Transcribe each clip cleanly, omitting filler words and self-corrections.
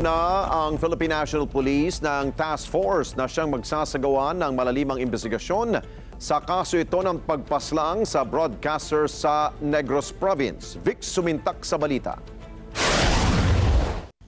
Na ang Philippine National Police ng task force na siyang magsasagawa ng malalimang investigasyon sa kaso ito ng pagpaslang sa broadcaster sa Negros Province. Vic Sumintak sa balita.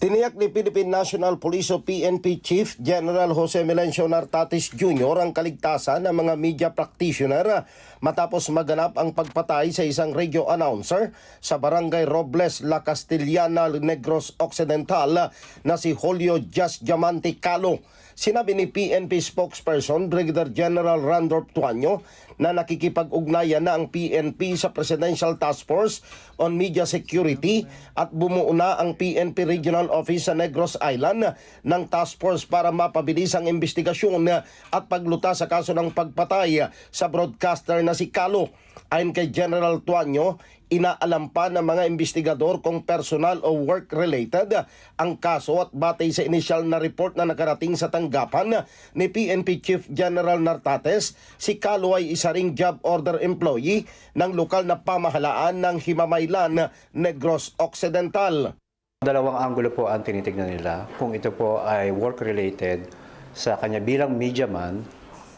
Tiniyak ni Philippine National Police o PNP Chief General Jose Melencio Nartatis Jr. ang kaligtasan ng mga media practitioner matapos maganap ang pagpatay sa isang radio announcer sa Barangay Robles, La Castellana, Negros Occidental na si Julio Jas Diamante Calo. Sinabi ni PNP spokesperson Brigadier General Randolph Tuanyo na nakikipag-ugnayan na ang PNP sa Presidential Task Force on Media Security at bumuo na ang PNP Regional Office sa Negros Island ng task force para mapabilis ang investigasyon at paglutas sa kaso ng pagpatay sa broadcaster na si Calo. Ayon kay General Tuanyo, inaalam pa ng mga investigador kung personal o work-related ang kaso at batay sa inisyal na report na nakarating sa tanggapan ni PNP Chief General Nartates, si Calo ay isa ring job order employee ng lokal na pamahalaan ng Himamaylan, Negros Occidental. Dalawang anggulo po ang tinitignan nila, kung ito po ay work-related sa kanya bilang media man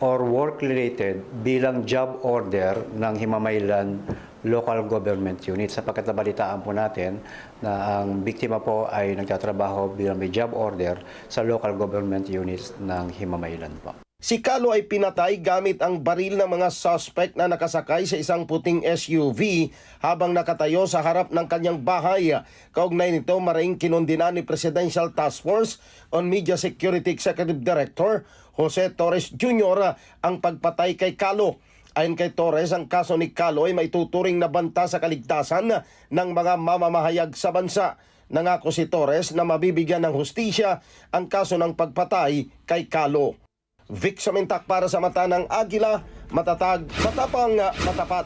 or work-related bilang job order ng Himamaylan Local Government Unit. Sapagkat nabalitaan po natin na ang biktima po ay nagtatrabaho bilang may job order sa local government units ng Himamaylan po. Si Calo ay pinatay gamit ang baril ng mga suspect na nakasakay sa isang puting SUV habang nakatayo sa harap ng kanyang bahay. Kaugnay nito, maring kinundina ni Presidential Task Force on Media Security Executive Director Jose Torres Jr. ang pagpatay kay Calo. Ayon kay Torres, ang kaso ni Calo ay maituturing na banta sa kaligtasan ng mga mamamahayag sa bansa. Nangako si Torres na mabibigyan ng hustisya ang kaso ng pagpatay kay Calo. Vic Sumintak para sa mata ng Agila, matatag, matapang, matapat.